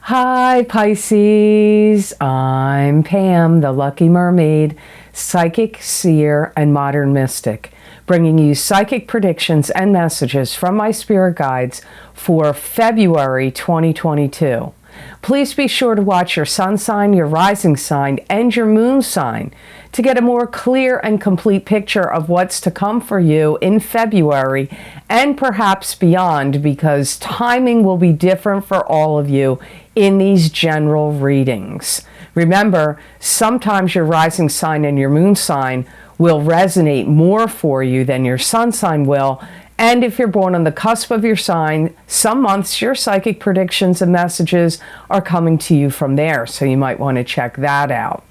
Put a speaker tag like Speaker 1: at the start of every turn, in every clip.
Speaker 1: Hi Pisces, I'm Pam, the Lucky Mermaid, psychic, seer, and modern mystic, bringing you psychic predictions and messages from my spirit guides for February 2022. Please be sure to watch your sun sign, your rising sign, and your moon sign to get a more clear and complete picture of what's to come for you in February and perhaps beyond, because timing will be different for all of you in these general readings. Remember, sometimes your rising sign and your moon sign will resonate more for you than your sun sign will. And if you're born on the cusp of your sign, some months your psychic predictions and messages are coming to you from there, so you might want to check that out.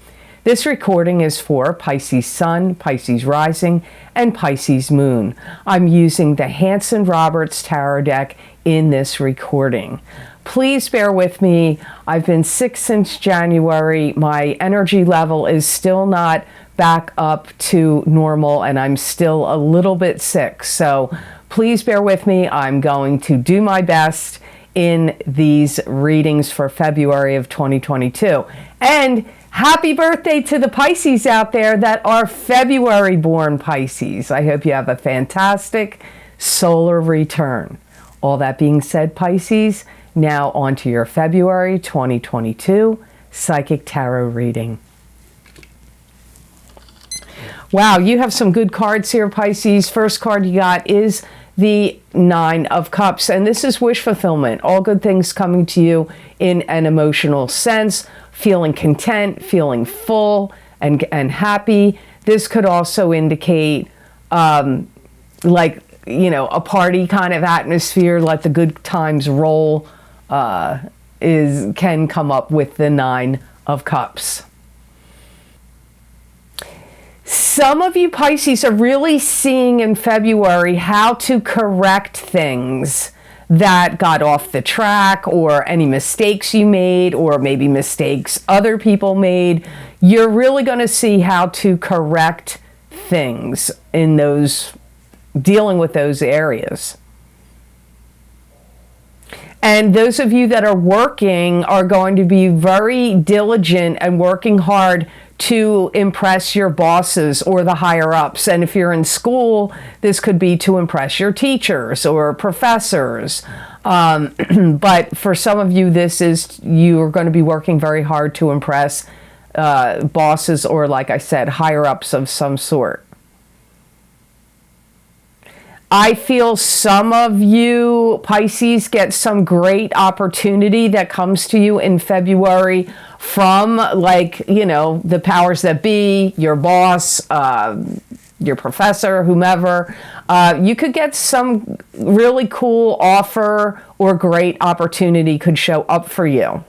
Speaker 1: This recording is for Pisces Sun, Pisces Rising, and Pisces Moon. I'm using the Hanson-Roberts Tarot deck in this recording. Please bear with me. I've been sick since January. My energy level is still not back up to normal, and I'm still a little bit sick. So please bear with me. I'm going to do my best in these readings for February of 2022. And happy birthday to the Pisces out there that are February born Pisces. I hope you have a fantastic solar return. All that being said, Pisces, now on to your February 2022 Psychic Tarot reading. Wow, you have some good cards here, Pisces. First card you got is the Nine of Cups, and this is wish fulfillment. All good things coming to you in an emotional sense, feeling content, feeling full and happy. This could also indicate like, you know, a party kind of atmosphere, let the good times roll, can come up with the Nine of Cups. Some of you Pisces are really seeing in February how to correct things that got off the track, or any mistakes you made, or maybe mistakes other people made. You're really going to see how to correct things in those, dealing with those areas. And those of you that are working are going to be very diligent and working hard to impress your bosses or the higher ups. And if you're in school, this could be to impress your teachers or professors. But for some of you, this is, you are going to be working very hard to impress bosses or, like I said, higher ups of some sort. I feel some of you Pisces get some great opportunity that comes to you in February from, like, you know, the powers that be, your boss, your professor, whomever. You could get some really cool offer or great opportunity could show up for you.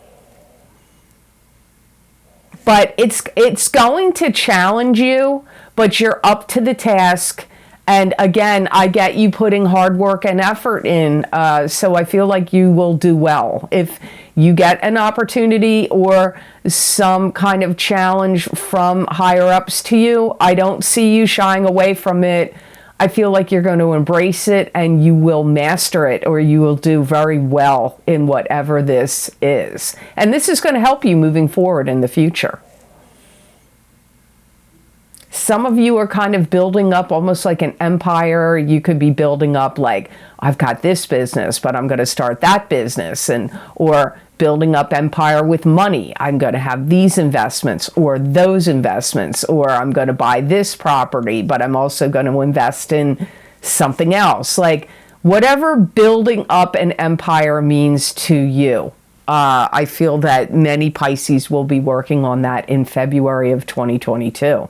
Speaker 1: But it's going to challenge you, but you're up to the task. And again, I get you putting hard work and effort in, so I feel like you will do well. If you get an opportunity or some kind of challenge from higher ups to you, I don't see you shying away from it. I feel like you're going to embrace it and you will master it, or you will do very well in whatever this is. And this is going to help you moving forward in the future. Some of you are kind of building up almost like an empire. You could be building up like, I've got this business, but I'm going to start that business, or building up empire with money. I'm going to have these investments or those investments, or I'm going to buy this property, but I'm also going to invest in something else. Like, whatever building up an empire means to you. I feel that many Pisces will be working on that in February of 2022.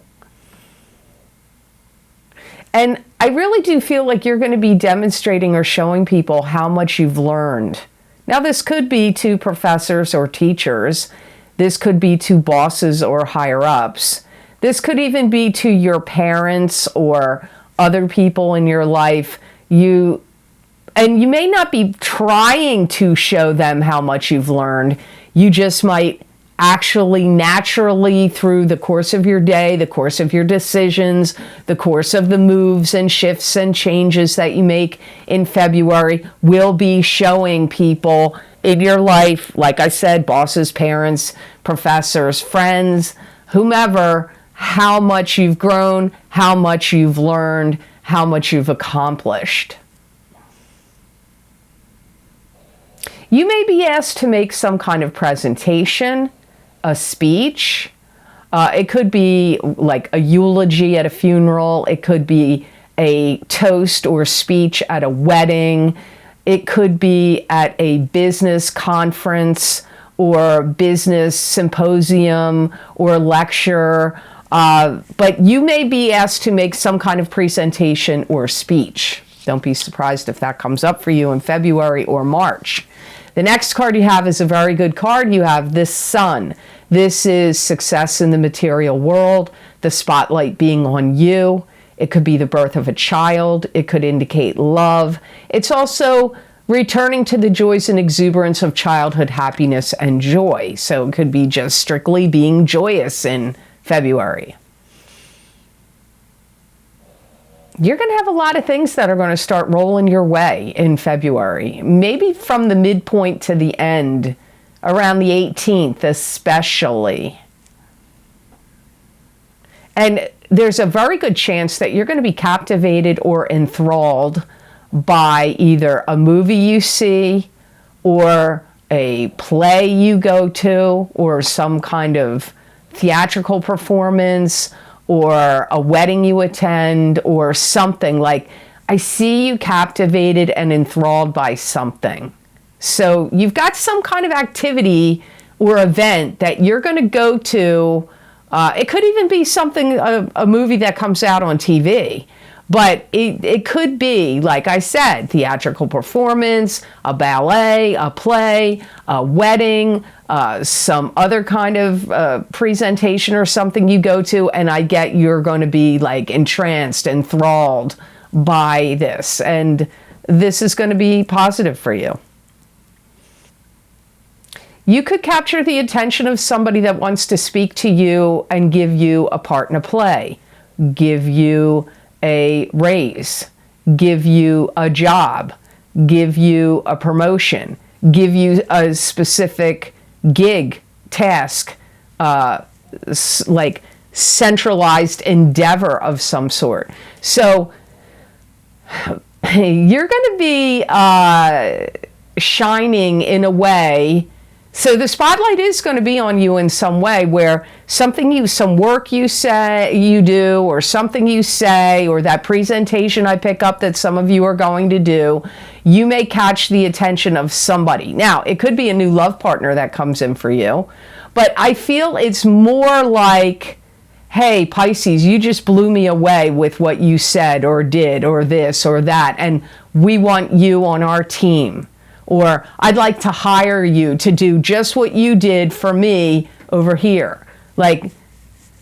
Speaker 1: And I really do feel like you're going to be demonstrating or showing people how much you've learned. Now, this could be to professors or teachers. This could be to bosses or higher ups. This could even be to your parents or other people in your life. And you may not be trying to show them how much you've learned. You just might actually naturally, through the course of your day, the course of your decisions, the course of the moves and shifts and changes that you make in February, will be showing people in your life, like I said, bosses, parents, professors, friends, whomever, how much you've grown, how much you've learned, how much you've accomplished. You may be asked to make some kind of presentation, a speech. It could be like a eulogy at a funeral. It could be a toast or speech at a wedding. It could be at a business conference or business symposium or lecture. But you may be asked to make some kind of presentation or speech. Don't be surprised if that comes up for you in February or March. The next card you have is a very good card. You have this Sun. This is success in the material world, the spotlight being on you. It could be the birth of a child. It could indicate love. It's also returning to the joys and exuberance of childhood happiness and joy. So it could be just strictly being joyous in February. You're going to have a lot of things that are going to start rolling your way in February. Maybe from the midpoint to the end, around the 18th especially. And there's a very good chance that you're going to be captivated or enthralled by either a movie you see or a play you go to or some kind of theatrical performance or a wedding you attend or something. Like, I see you captivated and enthralled by something. So you've got some kind of activity or event that you're going to go to. It could even be something, a movie that comes out on TV. But it could be, like I said, theatrical performance, a ballet, a play, a wedding, some other kind of presentation or something you go to, and I get you're going to be like entranced, enthralled by this. And this is going to be positive for you. You could capture the attention of somebody that wants to speak to you and give you a part in a play, give you a raise, give you a job, give you a promotion, give you a specific gig, task, like centralized endeavor of some sort. So you're going to be shining in a way. So the spotlight is going to be on you in some way, where some work you say you do, or something you say, or that presentation I pick up that some of you are going to do, you may catch the attention of somebody. Now, it could be a new love partner that comes in for you, but I feel it's more like, hey, Pisces, you just blew me away with what you said or did or this or that, and we want you on our team. Or I'd like to hire you to do just what you did for me over here. Like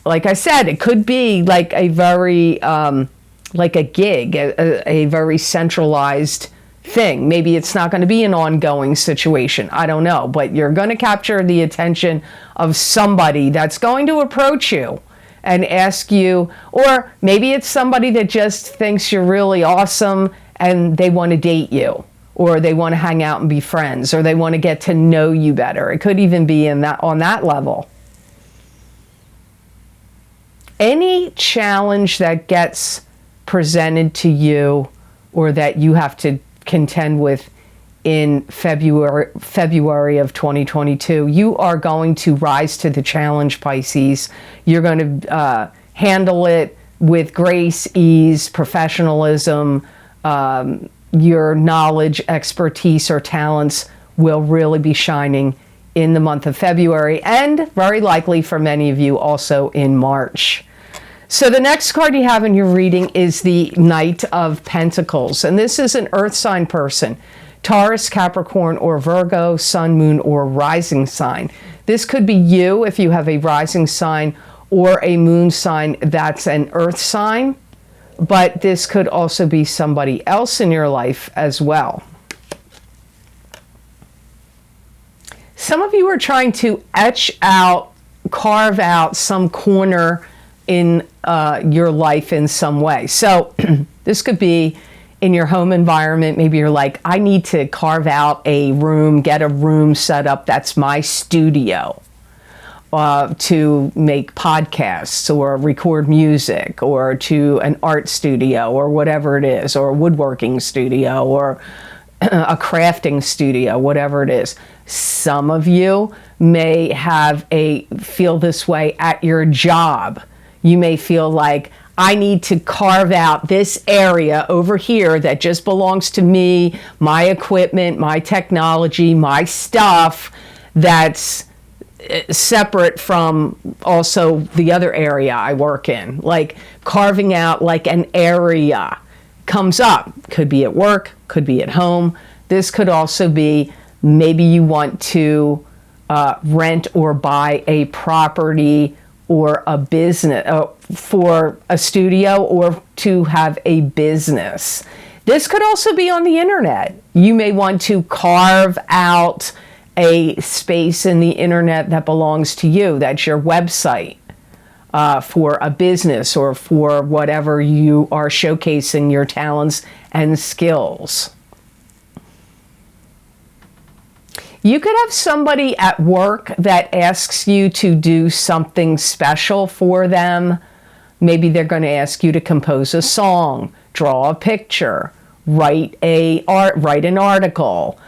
Speaker 1: I said, it could be like a very, like a gig, a very centralized thing. Maybe it's not going to be an ongoing situation. I don't know. But you're going to capture the attention of somebody that's going to approach you and ask you, or maybe it's somebody that just thinks you're really awesome and they want to date you, or they want to hang out and be friends, or they want to get to know you better. It could even be on that level. Any challenge that gets presented to you or that you have to contend with in February of 2022, you are going to rise to the challenge, Pisces. You're going to handle it with grace, ease, professionalism. Your knowledge, expertise, or talents will really be shining in the month of February, and very likely for many of you also in March. So the next card you have in your reading is the Knight of Pentacles, and this is an earth sign person, Taurus, Capricorn, or Virgo, sun, moon, or rising sign. This could be you if you have a rising sign or a moon sign that's an earth sign. But this could also be somebody else in your life as well. Some of you are trying to carve out some corner in your life in some way. So this could be in your home environment. Maybe you're like, I need to carve out a room, get a room set up that's my studio to make podcasts or record music, or to an art studio or whatever it is, or a woodworking studio or a crafting studio, whatever it is. Some of you may feel this way at your job. You may feel like, I need to carve out this area over here that just belongs to me, my equipment, my technology, my stuff, that's separate from also the other area I work in. Like carving out like an area comes up. Could be at work, could be at home. This could also be, maybe you want to rent or buy a property or a business for a studio, or to have a business. This could also be on the internet. You may want to carve out a space in the internet that belongs to you. That's your website for a business, or for whatever you are showcasing your talents and skills. You could have somebody at work that asks you to do something special for them. Maybe they're going to ask you to compose a song, draw a picture, write an article.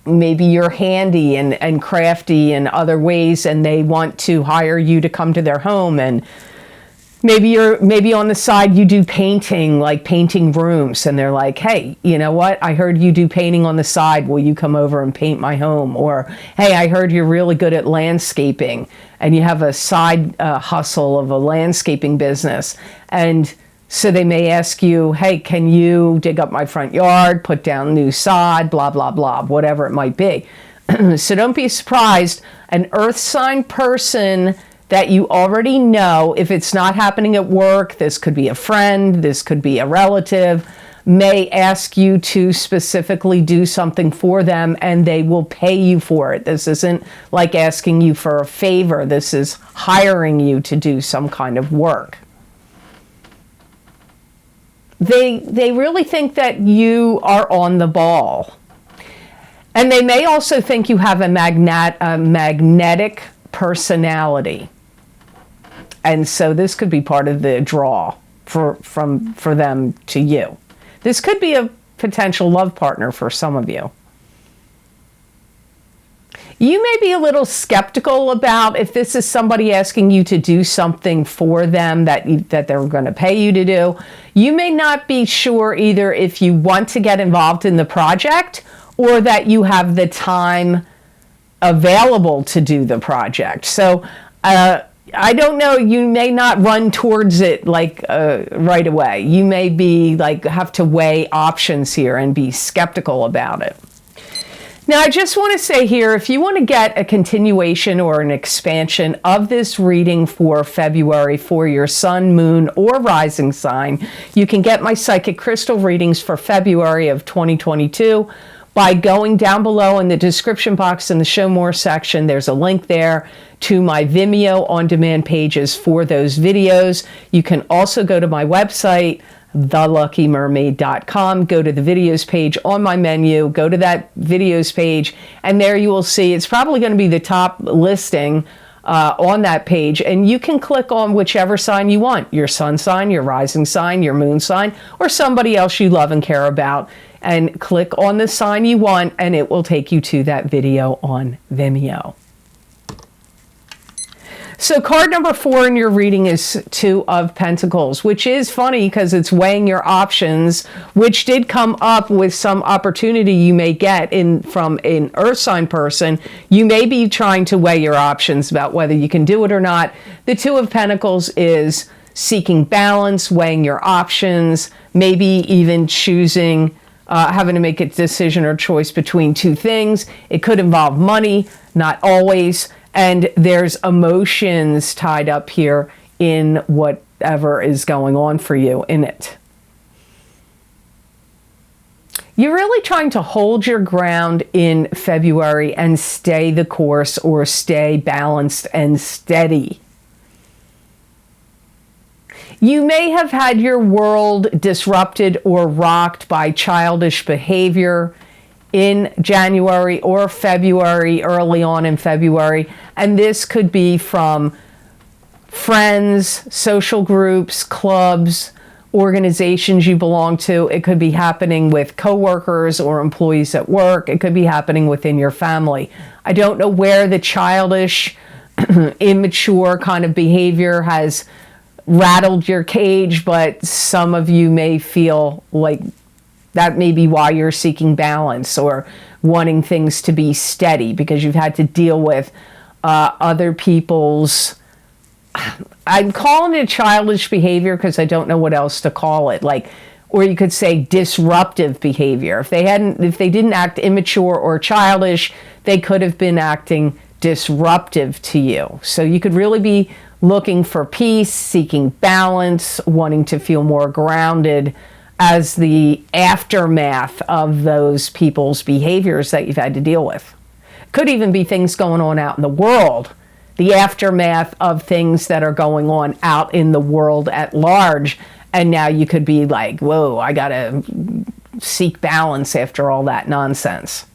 Speaker 1: Maybe you're handy and crafty in other ways, and they want to hire you to come to their home. And maybe on the side you do painting, like painting rooms, and they're like, hey, you know what? I heard you do painting on the side. Will you come over and paint my home? Or, hey, I heard you're really good at landscaping, and you have a side hustle of a landscaping business. And so they may ask you, hey, can you dig up my front yard, put down new sod, blah, blah, blah, whatever it might be. So don't be surprised. An earth sign person that you already know, if it's not happening at work, this could be a friend, this could be a relative, may ask you to specifically do something for them, and they will pay you for it. This isn't like asking you for a favor. This is hiring you to do some kind of work. They really think that you are on the ball. And they may also think you have a magnetic personality. And so this could be part of the draw for them to you. This could be a potential love partner for some of you. You may be a little skeptical about if this is somebody asking you to do something for them that they're going to pay you to do. You may not be sure either if you want to get involved in the project, or that you have the time available to do the project. So I don't know, you may not run towards it like right away. You may be like, have to weigh options here and be skeptical about it. Now, I just want to say here, if you want to get a continuation or an expansion of this reading for February for your sun, moon, or rising sign, you can get my psychic crystal readings for February of 2022 by going down below in the description box in the Show More section. There's a link there to my Vimeo on-demand pages for those videos. You can also go to my website, theluckymermaid.com, go to the videos page on my menu, go to that videos page, and there you will see, it's probably going to be the top listing on that page, and you can click on whichever sign you want, your sun sign, your rising sign, your moon sign, or somebody else you love and care about, and click on the sign you want, and it will take you to that video on Vimeo. So card number 4 in your reading is 2 of Pentacles, which is funny because it's weighing your options, which did come up with some opportunity you may get from an earth sign person. You may be trying to weigh your options about whether you can do it or not. The 2 of Pentacles is seeking balance, weighing your options, maybe even choosing, having to make a decision or choice between 2 things. It could involve money, not always. And there's emotions tied up here in whatever is going on for you in it. You're really trying to hold your ground in February and stay the course, or stay balanced and steady. You may have had your world disrupted or rocked by childish behavior in January or February, early on in February. And this could be from friends, social groups, clubs, organizations you belong to. It could be happening with coworkers or employees at work. It could be happening within your family. I don't know where the childish, immature kind of behavior has rattled your cage, but some of you may feel like that may be why you're seeking balance or wanting things to be steady, because you've had to deal with other people's, I'm calling it childish behavior because I don't know what else to call it. Like, or you could say disruptive behavior. If they didn't act immature or childish, they could have been acting disruptive to you. So you could really be looking for peace, seeking balance, wanting to feel more grounded as the aftermath of those people's behaviors that you've had to deal with. Could even be things going on out in the world, the aftermath of things that are going on out in the world at large. And now you could be like, whoa, I gotta seek balance after all that nonsense.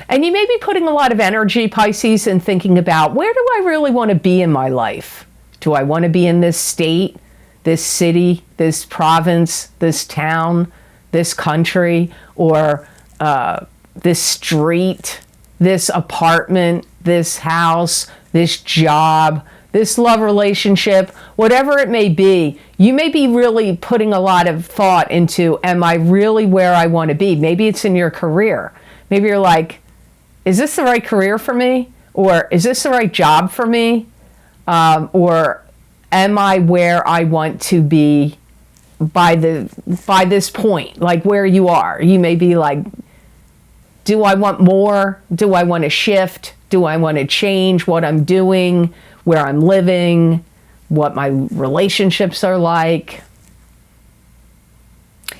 Speaker 1: And you may be putting a lot of energy, Pisces, in thinking about, where do I really want to be in my life? Do I want to be in this state, this city, this province, this town, this country, or this street, this apartment, this house, this job, this love relationship, whatever it may be? You may be really putting a lot of thought into, am I really where I want to be? Maybe it's in your career. Maybe you're like, is this the right career for me? Or is this the right job for me? Or am I where I want to be by this point? Like where you are. You may be like, do I want more? Do I want to shift? Do I want to change what I'm doing, where I'm living, what my relationships are like?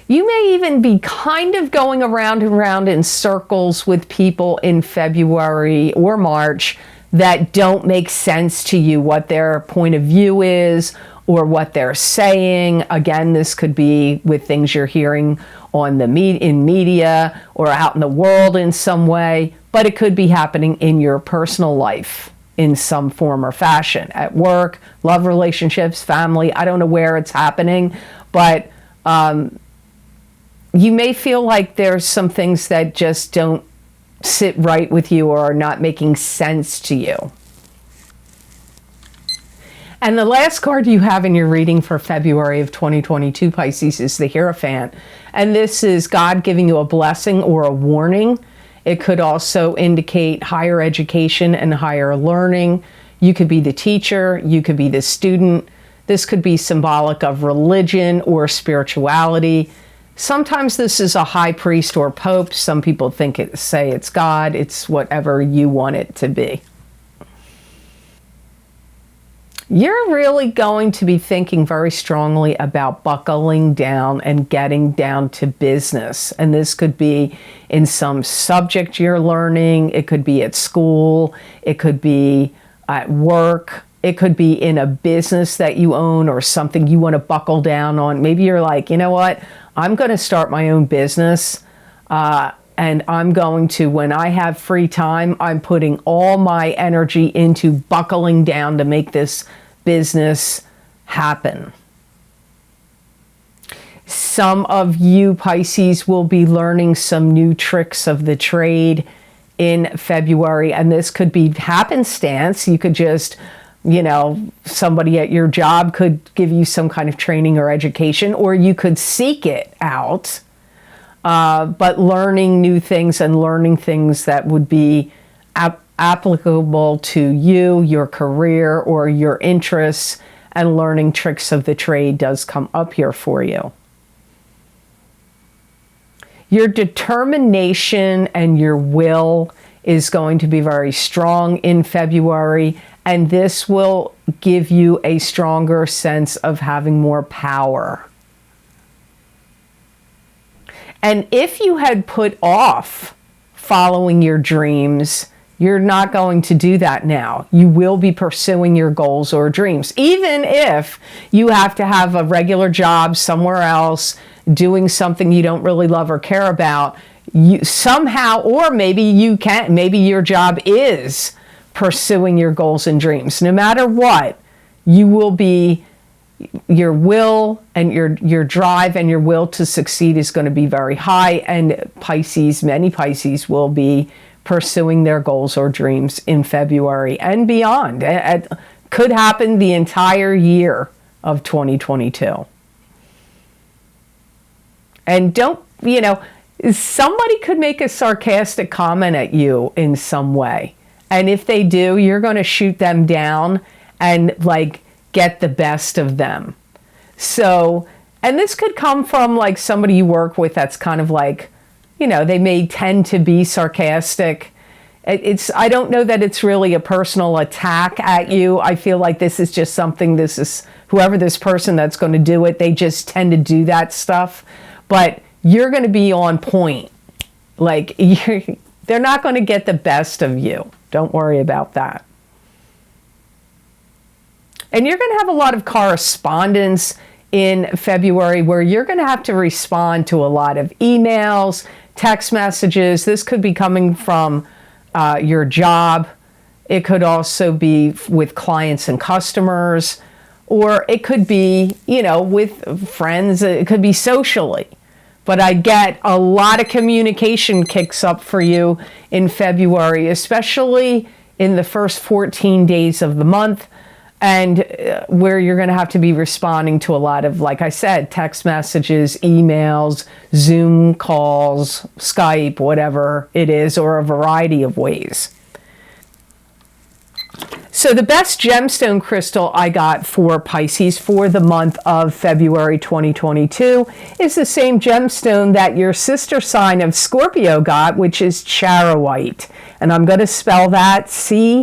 Speaker 1: You may even be kind of going around and around in circles with people in February or March that don't make sense to you, what their point of view is or what they're saying. Again, this could be with things you're hearing on in media or out in the world in some way, but it could be happening in your personal life in some form or fashion, at work, love relationships, family. I don't know where it's happening, but you may feel like there's some things that just don't sit right with you or are not making sense to you. And the last card you have in your reading for February of 2022, Pisces, is the Hierophant. And this is God giving you a blessing or a warning. It could also indicate higher education and higher learning. You could be the teacher, you could be the student. This could be symbolic of religion or spirituality. Sometimes this is a high priest or pope. Some people say it's God. It's whatever you want it to be. You're really going to be thinking very strongly about buckling down and getting down to business. And this could be in some subject you're learning. It could be at school. It could be at work. It could be in a business that you own or something you want to buckle down on. Maybe you're like, you know what? I'm going to start my own business. And I'm going to, when I have free time, I'm putting all my energy into buckling down to make this business happen. Some of you, Pisces, will be learning some new tricks of the trade in February, and this could be happenstance. You could just, somebody at your job could give you some kind of training or education, or you could seek it out. But learning new things and learning things that would be applicable to you, your career, or your interests, and learning tricks of the trade does come up here for you. Your determination and your will is going to be very strong in February, and this will give you a stronger sense of having more power. And if you had put off following your dreams You're not going to do that now. You will be pursuing your goals or dreams. Even if you have to have a regular job somewhere else, doing something you don't really love or care about, you somehow, or maybe you can't, maybe your job is pursuing your goals and dreams. No matter what, you will be, your will and your drive and your will to succeed is going to be very high, and Pisces, many Pisces will be pursuing their goals or dreams in February and beyond. It could happen the entire year of 2022. And don't, you know, somebody could make a sarcastic comment at you in some way. And if they do, you're going to shoot them down and like get the best of them. So, and this could come from like somebody you work with that's kind of like, you know, they may tend to be sarcastic. I don't know that it's really a personal attack at you. I feel like this is just something, this is whoever this person that's going to do it, they just tend to do that stuff. But you're going to be on point. Like, they're not going to get the best of you. Don't worry about that. And you're going to have a lot of correspondence in February where you're going to have to respond to a lot of emails, text messages. This could be coming from your job. It could also be with clients and customers, or it could be, you know, with friends. It could be socially. But I get a lot of communication kicks up for you in February, especially in the first 14 days of the month, and where you're going to have to be responding to a lot of, like I said, text messages, emails, Zoom calls, Skype, whatever it is, or a variety of ways. So the best gemstone crystal I got for Pisces for the month of February 2022 is the same gemstone that your sister sign of Scorpio got, which is charoite. And I'm going to spell that C-H-A-R-O-I-T-E,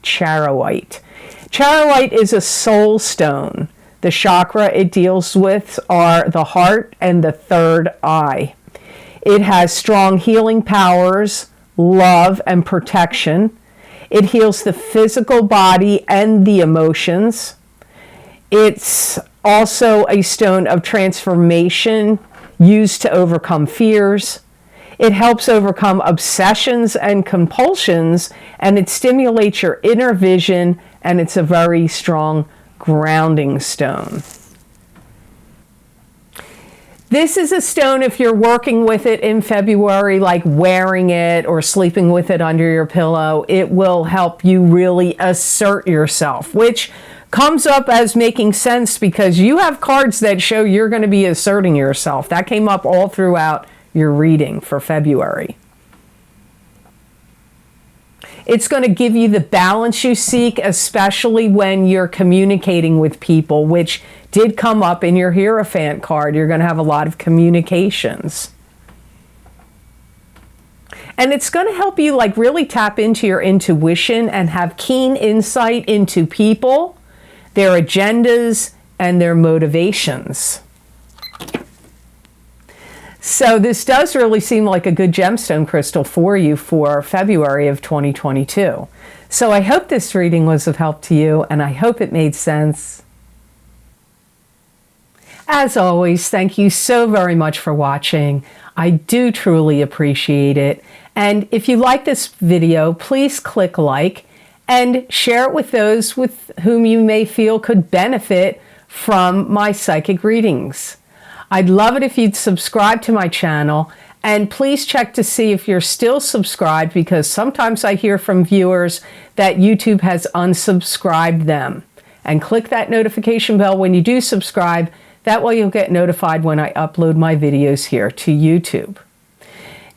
Speaker 1: charoite. Charoite is a soul stone. The chakra it deals with are the heart and the third eye. It has strong healing powers, love, and protection. It heals the physical body and the emotions. It's also a stone of transformation used to overcome fears. It helps overcome obsessions and compulsions, and it stimulates your inner vision, and it's a very strong grounding stone. This is a stone, if you're working with it in February, like wearing it or sleeping with it under your pillow, it will help you really assert yourself, which comes up as making sense because you have cards that show you're going to be asserting yourself. That came up all throughout your reading for February. It's going to give you the balance you seek, especially when you're communicating with people, which did come up in your hierophant card. You're going to have a lot of communications. And it's going to help you like really tap into your intuition and have keen insight into people, their agendas, and their motivations. So this does really seem like a good gemstone crystal for you for February of 2022. So I hope this reading was of help to you, and I hope it made sense. As always, thank you so very much for watching. I do truly appreciate it. And if you like this video, please click like and share it with those with whom you may feel could benefit from my psychic readings. I'd love it if you'd subscribe to my channel, and please check to see if you're still subscribed, because sometimes I hear from viewers that YouTube has unsubscribed them. And click that notification bell when you do subscribe. That way you'll get notified when I upload my videos here to YouTube.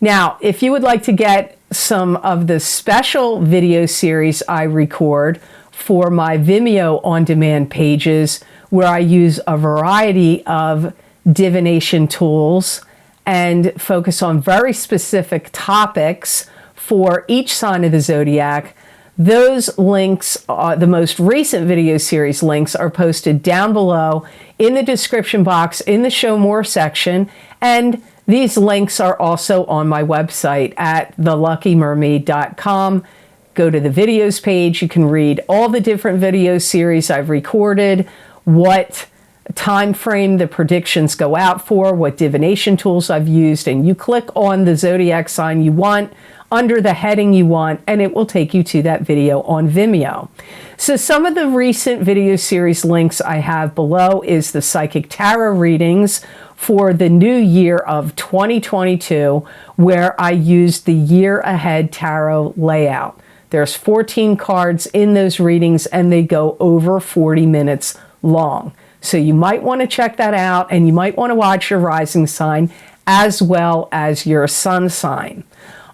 Speaker 1: Now, if you would like to get some of the special video series I record for my Vimeo on-demand pages, where I use a variety of divination tools and focus on very specific topics for each sign of the zodiac, those links, the most recent video series links, are posted down below in the description box in the Show More section, and These links are also on my website at theluckymermaid.com. Go to the videos page. You can read all the different video series I've recorded, what time frame the predictions go out for, what divination tools I've used, and you click on the zodiac sign you want under the heading you want, and it will take you to that video on Vimeo. So some of the recent video series links I have below is the Psychic Tarot readings for the new year of 2022, where I used the year ahead tarot layout. There's 14 cards in those readings, and they go over 40 minutes long. So you might want to check that out, and you might want to watch your rising sign as well as your sun sign.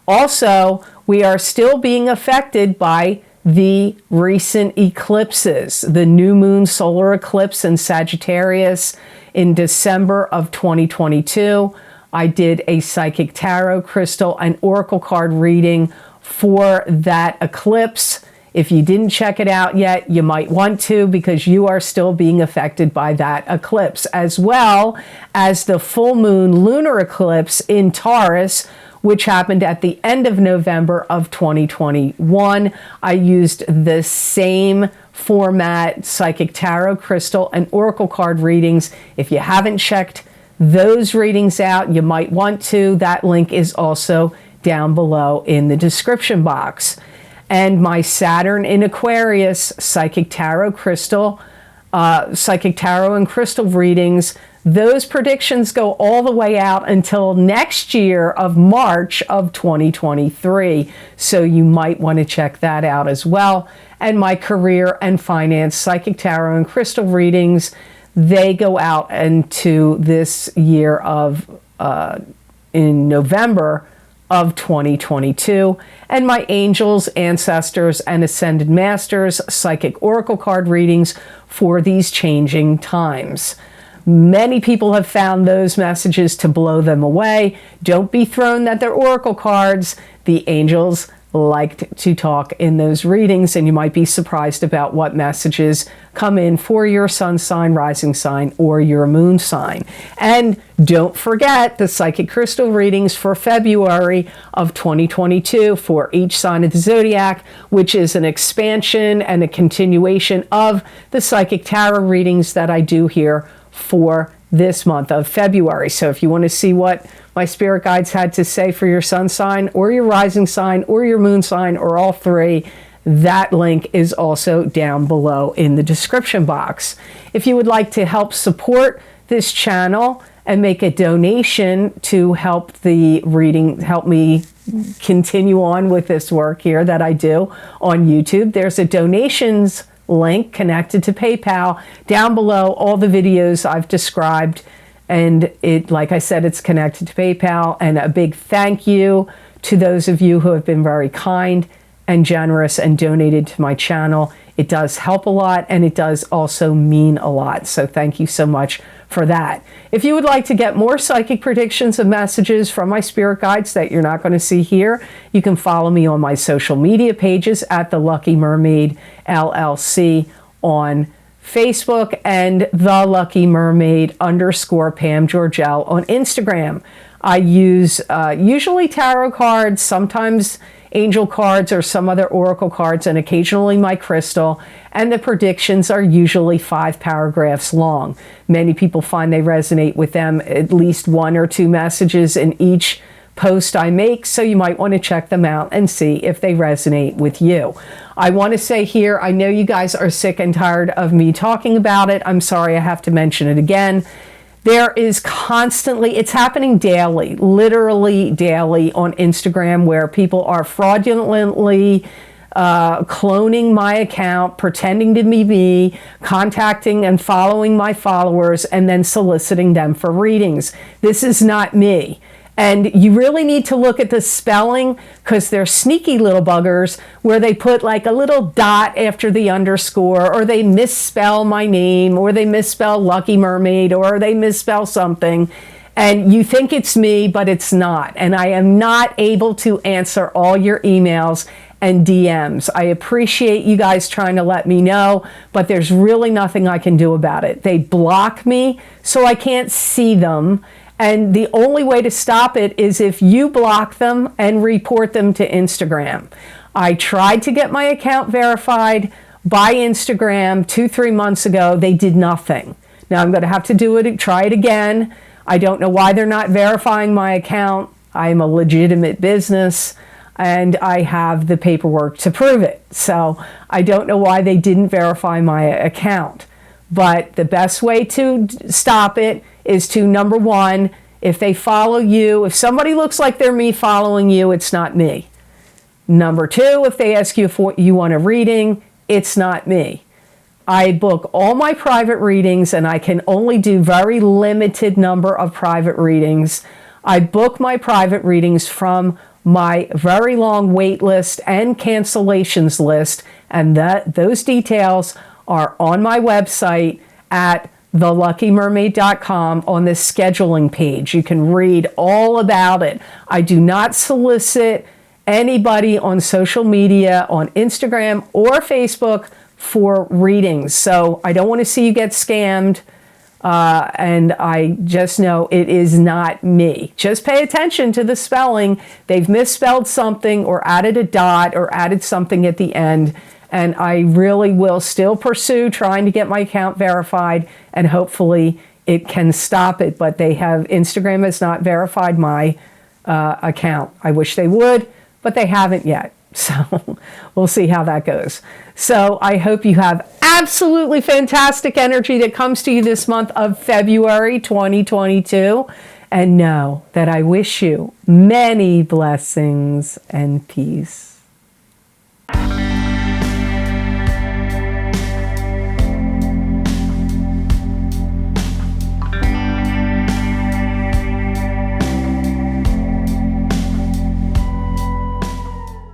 Speaker 1: Also, we are still being affected by the recent eclipses, the new moon solar eclipse in Sagittarius in December of 2022. I did a psychic tarot crystal and oracle card reading for that eclipse. If you didn't check it out yet, you might want to, because you are still being affected by that eclipse, as well as the full moon lunar eclipse in Taurus, which happened at the end of November of 2021. I used the same format, psychic tarot crystal and oracle card readings. If you haven't checked those readings out, you might want to. That link is also down below in the description box. And my Saturn in Aquarius psychic tarot crystal, psychic tarot and crystal readings, those predictions go all the way out until next year of March of 2023. So you might want to check that out as well. And my career and finance psychic tarot and crystal readings, they go out into this year of in November of 2022, and my angels, ancestors, and ascended masters psychic oracle card readings for these changing times. Many people have found those messages to blow them away. Don't be thrown that they're oracle cards. The angels liked to talk in those readings, and you might be surprised about what messages come in for your sun sign, rising sign, or your moon sign. And don't forget the psychic crystal readings for February of 2022 for each sign of the zodiac, which is an expansion and a continuation of the psychic tarot readings that I do here for this month of February. So if you want to see what my spirit guides had to say for your sun sign or your rising sign or your moon sign or all three, that link is also down below in the description box. If you would like to help support this channel and make a donation to help the reading, help me continue on with this work here that I do on YouTube, there's a donations link connected to PayPal down below all the videos I've described, and it, like I said, it's connected to PayPal. And a big thank you to those of you who have been very kind and generous and donated to my channel. It does help a lot, and it does also mean a lot. So thank you so much for that. If you would like to get more psychic predictions and messages from my spirit guides that you're not going to see here, you can follow me on my social media pages at The Lucky Mermaid LLC on Facebook and The Lucky Mermaid _ Pam Georgel on Instagram. I use usually tarot cards, sometimes angel cards or some other oracle cards, and occasionally my crystal, and the predictions are usually 5 paragraphs long. Many people find they resonate with them, at least 1 or 2 messages in each post I make, so you might want to check them out and see if they resonate with you. I want to say here, I know you guys are sick and tired of me talking about it. I'm sorry I have to mention it again. There is constantly, it's happening daily, literally daily on Instagram, where people are fraudulently cloning my account, pretending to be me, contacting and following my followers, and then soliciting them for readings. This is not me. And you really need to look at the spelling, because they're sneaky little buggers where they put like a little dot after the underscore, or they misspell my name, or they misspell Lucky Mermaid, or they misspell something. And you think it's me, but it's not. And I am not able to answer all your emails and DMs. I appreciate you guys trying to let me know, but there's really nothing I can do about it. They block me, so I can't see them. And the only way to stop it is if you block them and report them to Instagram. I tried to get my account verified by Instagram 2-3 months ago. They did nothing. Now I'm going to have to try it again. I don't know why they're not verifying my account. I'm a legitimate business and I have the paperwork to prove it. So I don't know why they didn't verify my account. But the best way to stop it is to, number one, if they follow you, if somebody looks like they're me following you, it's not me. Number two, if they ask you if you want a reading, it's not me. I book all my private readings and I can only do very limited number of private readings. I book my private readings from my very long wait list and cancellations list, and those details are on my website at theluckymermaid.com on the scheduling page. You can read all about it. I do not solicit anybody on social media, on Instagram or Facebook, for readings. So I don't want to see you get scammed. And I just know it is not me. Just pay attention to the spelling. They've misspelled something or added a dot or added something at the end. And I really will still pursue trying to get my account verified, and hopefully it can stop it. But Instagram has not verified my account. I wish they would, but they haven't yet. So we'll see how that goes. So I hope you have absolutely fantastic energy that comes to you this month of February 2022. And know that I wish you many blessings and peace.